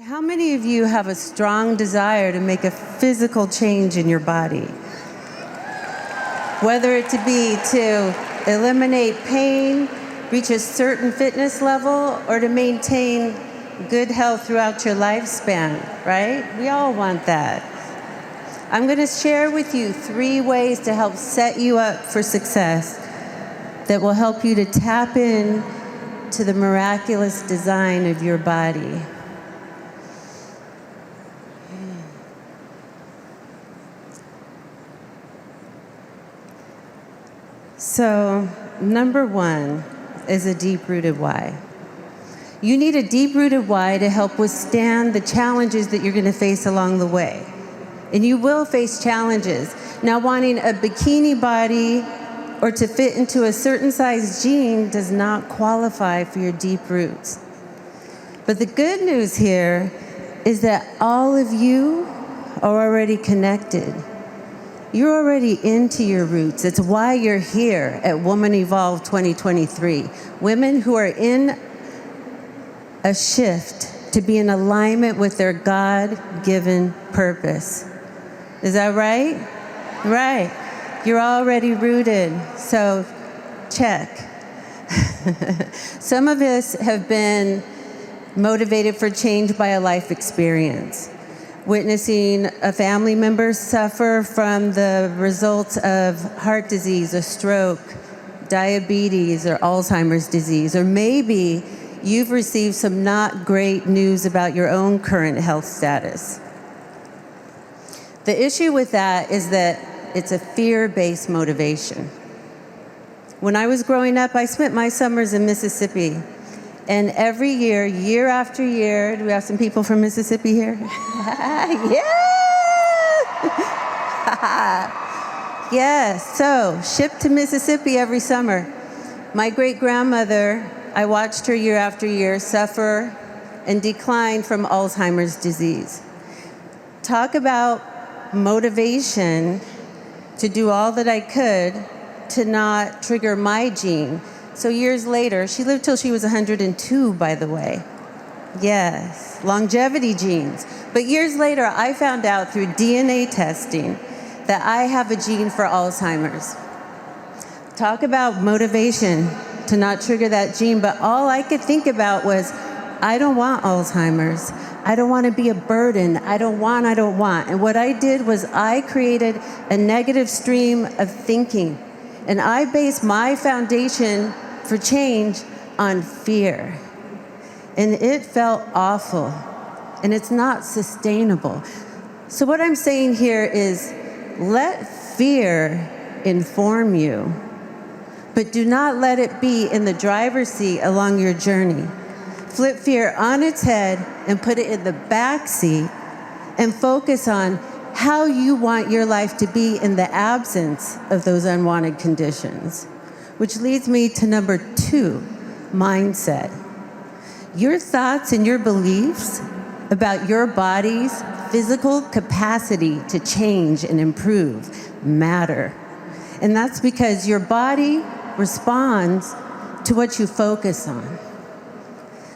How many of you have a strong desire to make a physical change in your body? Whether it to be to eliminate pain, reach a certain fitness level, or to maintain good health throughout your lifespan, right? We all want that. I'm going to share with you 3 ways to help set you up for success that will help you to tap in to the miraculous design of your body. So, number 1 is a deep-rooted why. You need a deep-rooted why to help withstand the challenges that you're going to face along the way. And you will face challenges. Now, wanting a bikini body or to fit into a certain size jean does not qualify for your deep roots. But the good news here is that all of you are already connected. You're already into your roots. It's why you're here at Woman Evolve 2023. Women who are in a shift to be in alignment with their God-given purpose. Is that right? Right. You're already rooted. So check. Some of us have been motivated for change by a life experience. Witnessing a family member suffer from the results of heart disease, a stroke, diabetes, or Alzheimer's disease. Or maybe you've received some not great news about your own current health status. The issue with that is that it's a fear-based motivation. When I was growing up, I spent my summers in Mississippi. And every year, year after year, do we have some people from Mississippi here? Yeah! Yes, so shipped to Mississippi every summer. My great-grandmother, I watched her year after year suffer and decline from Alzheimer's disease. Talk about motivation to do all that I could to not trigger my gene. So years later, she lived till she was 102, by the way. Yes, longevity genes. But years later, I found out through DNA testing that I have a gene for Alzheimer's. Talk about motivation to not trigger that gene, but all I could think about was, I don't want Alzheimer's. I don't want to be a burden. I don't want. And what I did was I created a negative stream of thinking. And I based my foundation for change on fear. And it felt awful. And it's not sustainable. So what I'm saying here is, let fear inform you, but do not let it be in the driver's seat along your journey. Flip fear on its head and put it in the back seat and focus on how you want your life to be in the absence of those unwanted conditions. Which leads me to number 2, mindset. Your thoughts and your beliefs about your body's physical capacity to change and improve matter. And that's because your body responds to what you focus on.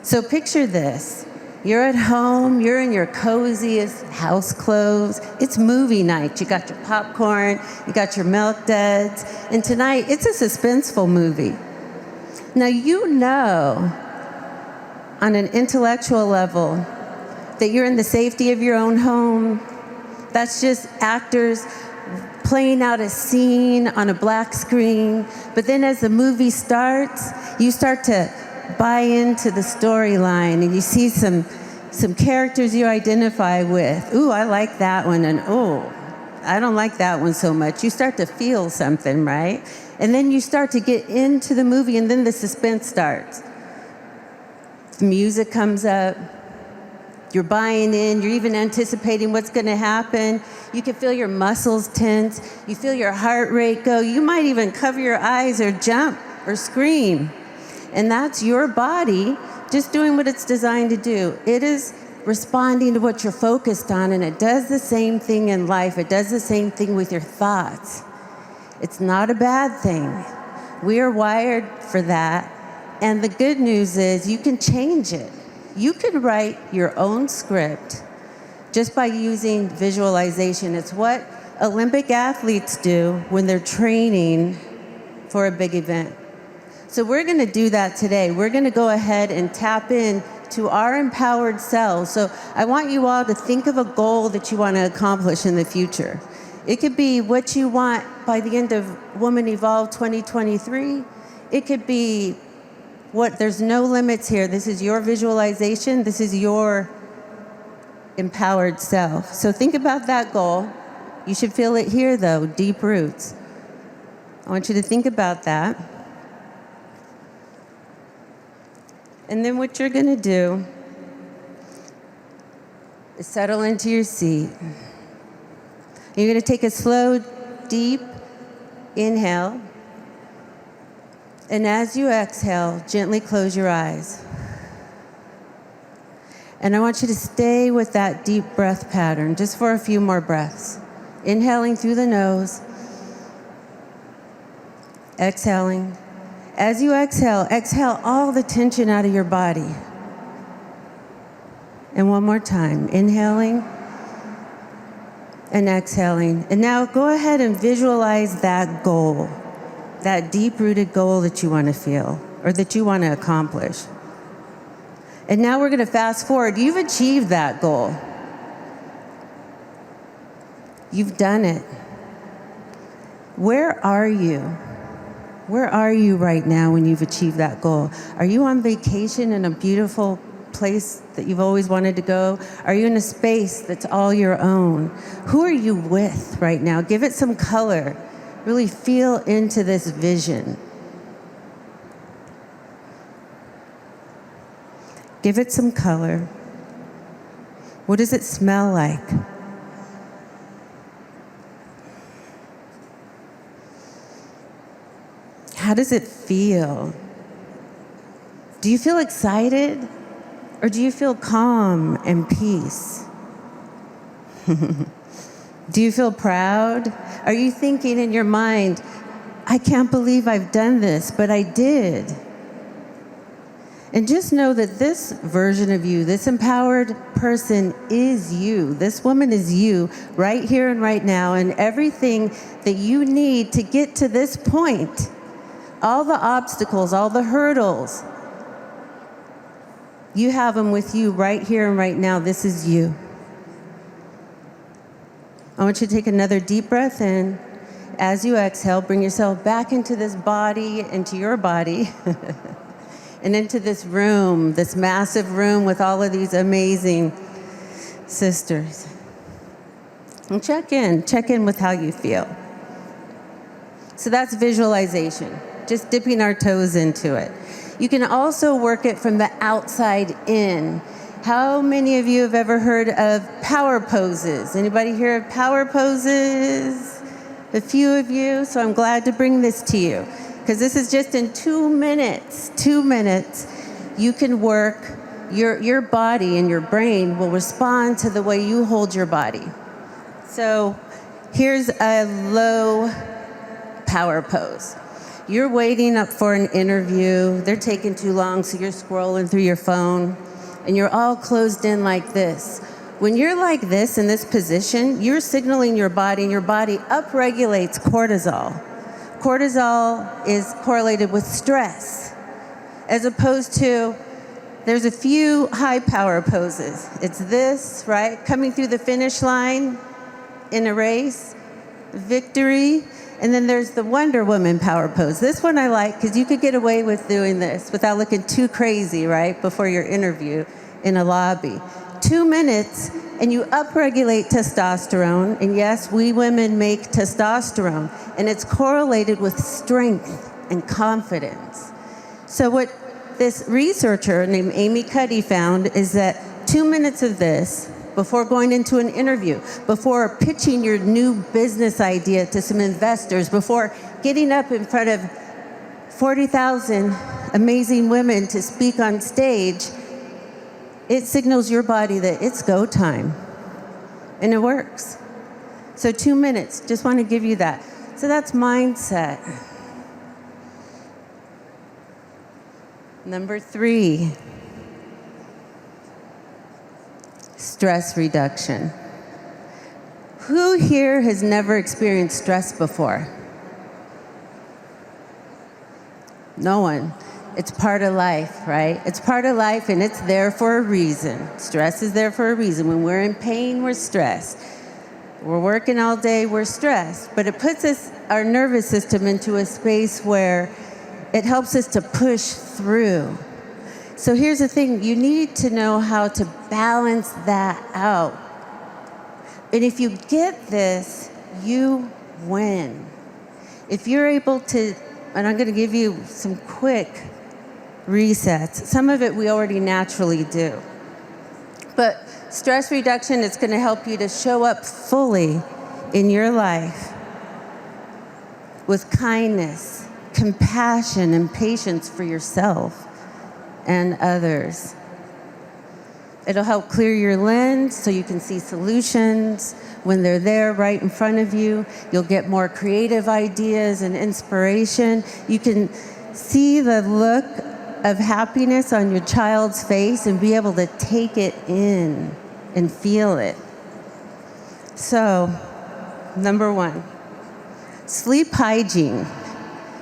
So picture this. You're at home, you're in your coziest house clothes. It's movie night. You got your popcorn, you got your milk duds, and tonight it's a suspenseful movie. Now you know on an intellectual level that you're in the safety of your own home. That's just actors playing out a scene on a black screen. But then as the movie starts, you start to buy into the storyline and you see some characters you identify with. Ooh, I like that one, and ooh, I don't like that one so much. You start to feel something, right? And then you start to get into the movie, and then the suspense starts. The music comes up. You're buying in. You're even anticipating what's going to happen. You can feel your muscles tense. You feel your heart rate go. You might even cover your eyes or jump or scream. And that's your body just doing what it's designed to do. It is responding to what you're focused on, and it does the same thing in life. It does the same thing with your thoughts. It's not a bad thing. We are wired for that. And the good news is you can change it. You could write your own script just by using visualization. It's what Olympic athletes do when they're training for a big event. So we're going to do that today. We're going to go ahead and tap in to our empowered selves. So I want you all to think of a goal that you want to accomplish in the future. It could be what you want by the end of Woman Evolve 2023. It could be there's no limits here. This is your visualization. This is your empowered self. So think about that goal. You should feel it here, though, deep roots. I want you to think about that. And then what you're going to do is settle into your seat. You're going to take a slow, deep inhale. And as you exhale, gently close your eyes. And I want you to stay with that deep breath pattern just for a few more breaths. Inhaling through the nose. Exhaling. As you exhale, exhale all the tension out of your body. And one more time. Inhaling and exhaling. And now go ahead and visualize that goal. That deep-rooted goal that you want to feel or that you want to accomplish. And now we're going to fast forward. You've achieved that goal. You've done it. Where are you? Where are you right now when you've achieved that goal? Are you on vacation in a beautiful place that you've always wanted to go? Are you in a space that's all your own? Who are you with right now? Give it some color. Really feel into this vision. Give it some color. What does it smell like? How does it feel? Do you feel excited? Or do you feel calm and peace? Do you feel proud? Are you thinking in your mind, I can't believe I've done this, but I did? And just know that this version of you, this empowered person is you. This woman is you right here and right now, and everything that you need to get to this point, all the obstacles, all the hurdles, you have them with you right here and right now. This is you. I want you to take another deep breath in. As you exhale, bring yourself back into this body, into your body, and into this room, this massive room with all of these amazing sisters. And check in with how you feel. So that's visualization, just dipping our toes into it. You can also work it from the outside in. How many of you have ever heard of power poses? Anybody hear of power poses? A few of you, so I'm glad to bring this to you. Because this is just in 2 minutes. 2 minutes, you can work, your body and your brain will respond to the way you hold your body. So here's a low power pose. You're waiting up for an interview. They're taking too long, so you're scrolling through your phone. And you're all closed in like this. When you're like this in this position, you're signaling your body, and your body upregulates cortisol. Cortisol is correlated with stress, as opposed to, there's a few high power poses. It's this, right? Coming through the finish line in a race, victory. And then there's the Wonder Woman power pose. This one I like because you could get away with doing this without looking too crazy, right, before your interview in a lobby. 2 minutes, and you upregulate testosterone. And yes, we women make testosterone, and it's correlated with strength and confidence. So what this researcher named Amy Cuddy found is that 2 minutes of this before going into an interview, before pitching your new business idea to some investors, before getting up in front of 40,000 amazing women to speak on stage, it signals your body that it's go time. And it works. So 2 minutes, just want to give you that. So that's mindset. Number 3. stress reduction. Who here has never experienced stress before? No one. It's part of life, right? It's part of life, and it's there for a reason. Stress is there for a reason. When we're in pain, we're stressed. We're working all day, we're stressed. But it puts our nervous system into a space where it helps us to push through. So here's the thing, you need to know how to balance that out. And if you get this, you win. If you're able to, and I'm going to give you some quick resets. Some of it we already naturally do. But stress reduction is going to help you to show up fully in your life with kindness, compassion, and patience for yourself and others. It'll help clear your lens so you can see solutions when they're there right in front of you. You'll get more creative ideas and inspiration. You can see the look of happiness on your child's face and be able to take it in and feel it. So, number 1, sleep hygiene.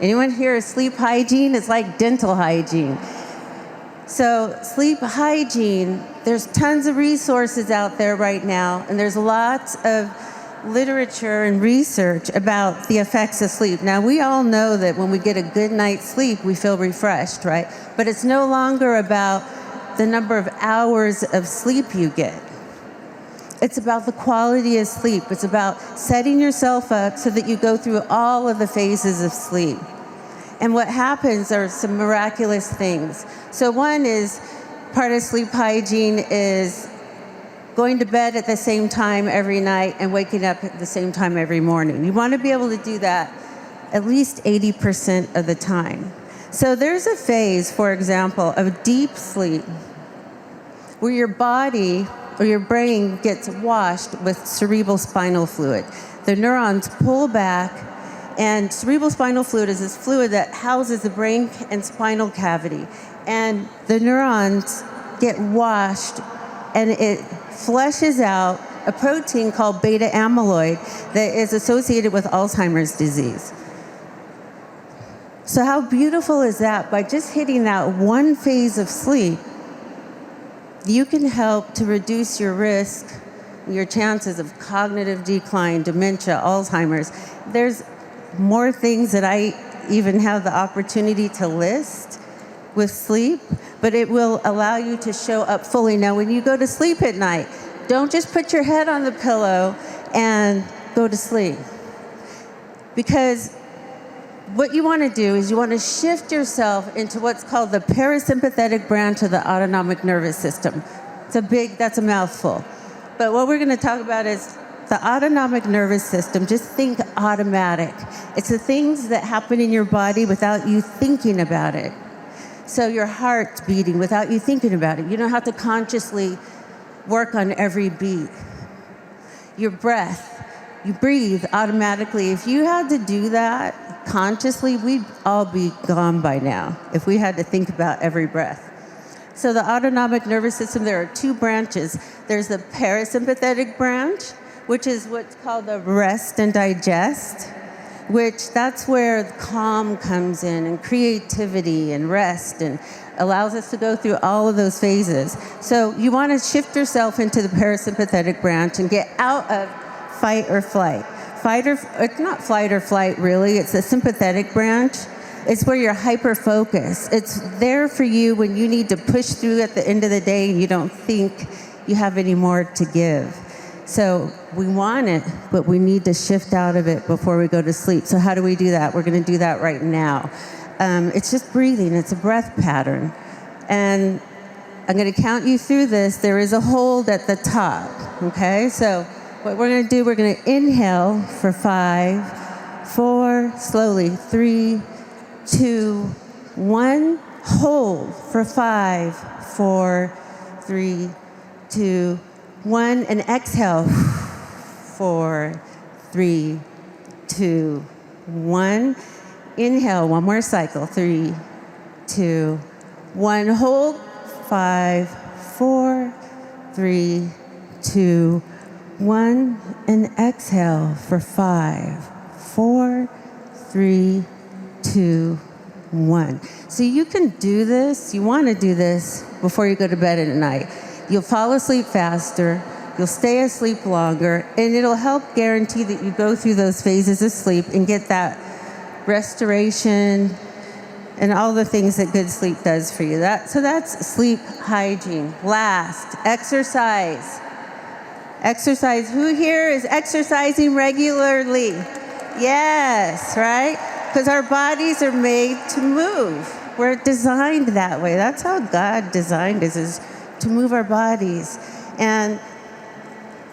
Anyone here sleep hygiene? It's like dental hygiene. So sleep hygiene, there's tons of resources out there right now, and there's lots of literature and research about the effects of sleep. Now, we all know that when we get a good night's sleep, we feel refreshed, right? But it's no longer about the number of hours of sleep you get. It's about the quality of sleep. It's about setting yourself up so that you go through all of the phases of sleep. And what happens are some miraculous things. So one is, part of sleep hygiene is going to bed at the same time every night and waking up at the same time every morning. You want to be able to do that at least 80% of the time. So there's a phase, for example, of deep sleep where your body or your brain gets washed with cerebral spinal fluid. The neurons pull back, and cerebral spinal fluid is this fluid that houses the brain and spinal cavity. And the neurons get washed, and it flushes out a protein called beta amyloid that is associated with Alzheimer's disease. So how beautiful is that? By just hitting that one phase of sleep, you can help to reduce your risk, your chances of cognitive decline, dementia, Alzheimer's. There's more things that I even have the opportunity to list with sleep, but it will allow you to show up fully. Now, when you go to sleep at night, don't just put your head on the pillow and go to sleep. Because what you want to do is you want to shift yourself into what's called the parasympathetic branch of the autonomic nervous system. That's a mouthful. But what we're going to talk about is the autonomic nervous system. Just think automatic. It's the things that happen in your body without you thinking about it. So your heart's beating without you thinking about it. You don't have to consciously work on every beat. Your breath, you breathe automatically. If you had to do that consciously, we'd all be gone by now if we had to think about every breath. So the autonomic nervous system, there are 2 branches. There's the parasympathetic branch, which is what's called the rest and digest, which that's where calm comes in and creativity and rest and allows us to go through all of those phases. So you want to shift yourself into the parasympathetic branch and get out of fight or flight. It's not flight or flight really, it's the sympathetic branch. It's where you're hyper-focused. It's there for you when you need to push through at the end of the day and you don't think you have any more to give. So we want it, but we need to shift out of it before we go to sleep. So how do we do that? We're going to do that right now. It's just breathing. It's a breath pattern. And I'm going to count you through this. There is a hold at the top, okay? So what we're going to do, we're going to inhale for 5, 4, slowly, 3, 2, 1. Hold for 5, 4, 3, 2, 1. And exhale. 4, 3, 2, 1. Inhale, one more cycle. 3, 2, 1. Hold. 5, 4, 3, 2, 1, and exhale for 5, 4, 3, 2, 1. So you can do this, you want to do this before you go to bed at night. You'll fall asleep faster, you'll stay asleep longer, and it'll help guarantee that you go through those phases of sleep and get that restoration and all the things that good sleep does for you. So that's sleep hygiene. Last, exercise. Exercise. Who here is exercising regularly? Yes, right? Because our bodies are made to move. We're designed that way. That's how God designed us, is to move our bodies. And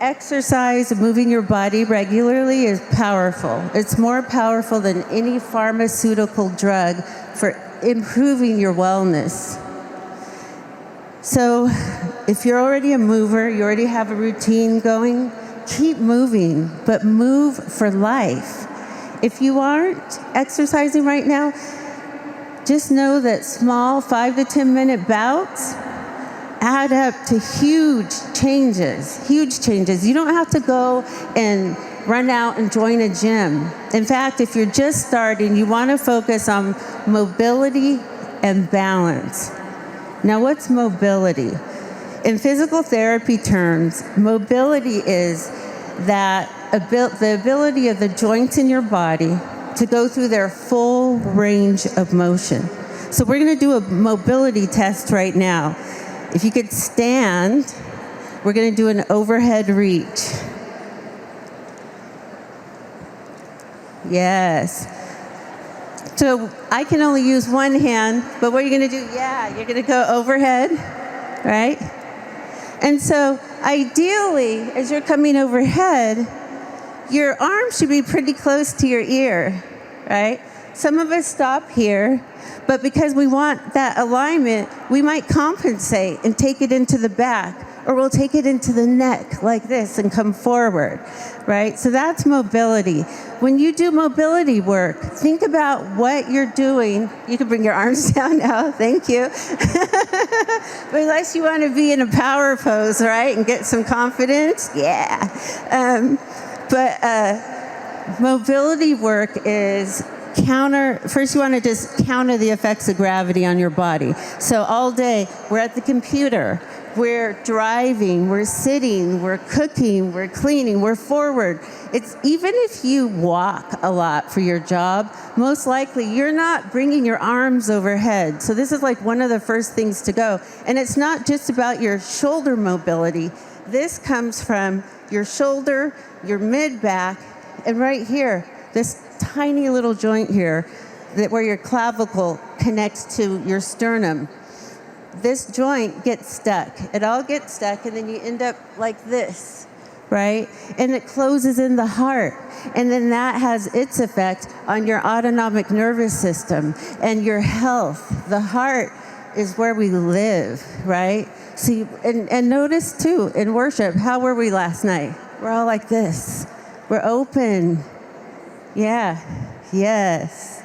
exercise, moving your body regularly, is powerful. It's more powerful than any pharmaceutical drug for improving your wellness. So if you're already a mover, you already have a routine going, keep moving, but move for life. If you aren't exercising right now, just know that small 5 to 10 minute bouts add up to huge changes. You don't have to go and run out and join a gym. In fact, if you're just starting, you want to focus on mobility and balance. Now, what's mobility? In physical therapy terms, mobility is that the ability of the joints in your body to go through their full range of motion. So we're going to do a mobility test right now. If you could stand, we're going to do an overhead reach. Yes. So I can only use one hand, but what are you going to do? Yeah, you're going to go overhead, right? And so ideally, as you're coming overhead, your arm should be pretty close to your ear, right? Some of us stop here, but because we want that alignment, we might compensate and take it into the back, or we'll take it into the neck like this and come forward, right? So that's mobility. When you do mobility work, think about what you're doing. You can bring your arms down now, thank you. But unless you want to be in a power pose, right, and get some confidence, yeah. Mobility work is first you want to just counter the effects of gravity on your body. So all day, we're at the computer, we're driving, we're sitting, we're cooking, we're cleaning, we're forward. Even if you walk a lot for your job, most likely you're not bringing your arms overhead. So this is like one of the first things to go. And it's not just about your shoulder mobility. This comes from your shoulder, your mid-back, and right here, this tiny little joint here where your clavicle connects to your sternum. This joint gets stuck. It all gets stuck, and then you end up like this, right? And it closes in the heart. And then that has its effect on your autonomic nervous system and your health. The heart is where we live, right? See, and notice too, in worship, how were we last night? We're all like this. We're open. Yeah, yes.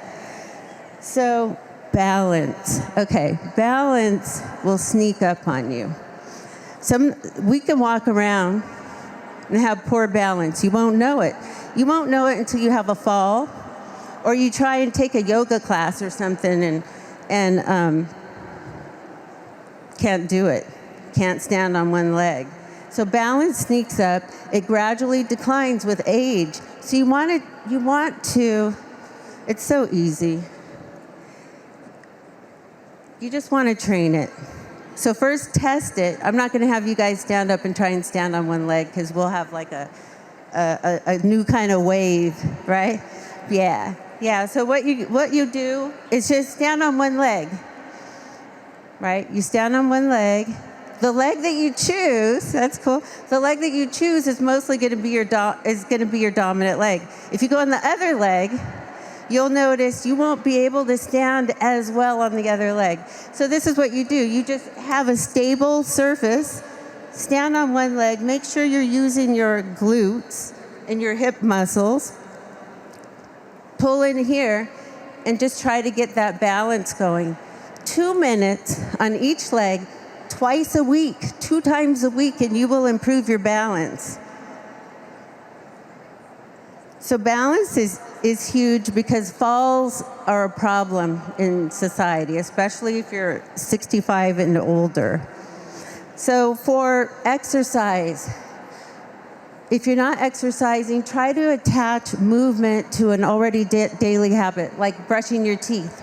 So balance. Okay, balance will sneak up on you. We can walk around and have poor balance. You won't know it. You won't know it until you have a fall, or you try and take a yoga class or something and can't do it. Can't stand on one leg. So balance sneaks up. It gradually declines with age. So you want to, it's so easy. You just want to train it. So first test it. I'm not going to have you guys stand up and try and stand on one leg, because we'll have like a new kind of wave, right? Yeah. So what you do is just stand on one leg, right? You stand on one leg. The leg that you choose, that's cool. The leg that you choose is mostly going to be your dominant leg. If you go on the other leg, you'll notice you won't be able to stand as well on the other leg. So this is what you do. You just have a stable surface, stand on one leg, make sure you're using your glutes and your hip muscles. Pull in here and just try to get that balance going. 2 minutes on each leg, twice a week, 2 times a week, and you will improve your balance. So balance is huge because falls are a problem in society, especially if you're 65 and older. So for exercise, if you're not exercising, try to attach movement to an already daily habit, like brushing your teeth.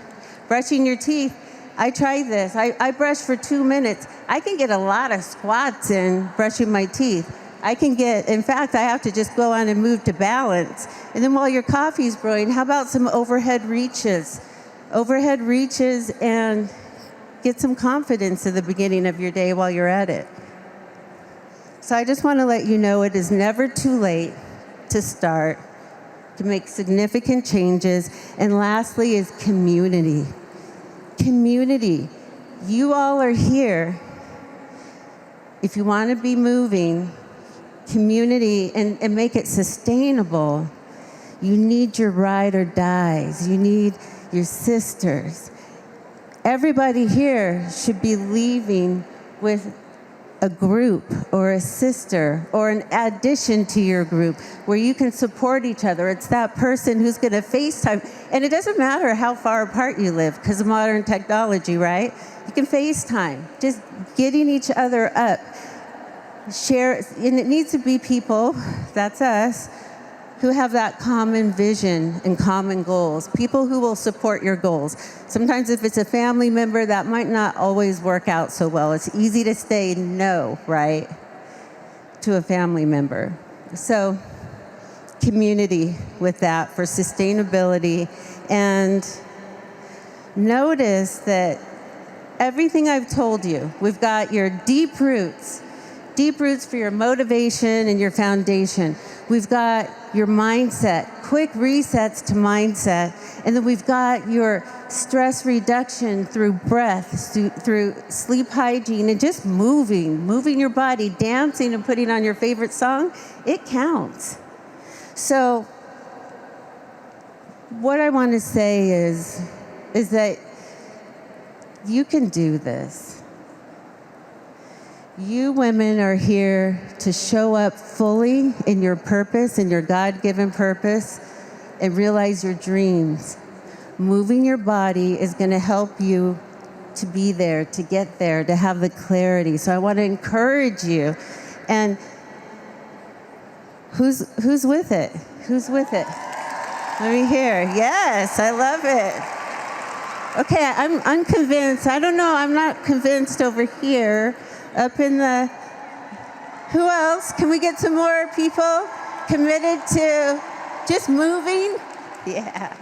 Brushing your teeth, I tried this. I brush for 2 minutes. I can get a lot of squats in brushing my teeth. In fact, I have to just go on and move to balance. And then while your coffee's brewing, how about some overhead reaches? Overhead reaches, and get some confidence at the beginning of your day while you're at it. So I just want to let you know it is never too late to start, to make significant changes. And lastly is community. Community. You all are here. If you want to be moving, community, and make it sustainable, you need your ride or dies. You need your sisters. Everybody here should be leaving with a group or a sister or an addition to your group where you can support each other. It's that person who's going to FaceTime. And it doesn't matter how far apart you live because of modern technology, right? You can FaceTime. Just getting each other up. Share, and it needs to be people, that's us, who have that common vision and common goals. People who will support your goals. Sometimes if it's a family member, that might not always work out so well. It's easy to say no, right, to a family member. So community with that for sustainability. And notice that everything I've told you, we've got your deep roots for your motivation and your foundation. We've got your mindset, quick resets to mindset. And then we've got your stress reduction through breath, through sleep hygiene, and just moving your body, dancing and putting on your favorite song. It counts. So what I want to say is that you can do this. You women are here to show up fully in your purpose, in your God-given purpose, and realize your dreams. Moving your body is going to help you to be there, to get there, to have the clarity. So I want to encourage you. And who's with it? Who's with it? Let me hear. Yes, I love it. Okay, I'm unconvinced. I don't know. I'm not convinced over here. Up in the, who else? Can we get some more people committed to just moving? Yeah.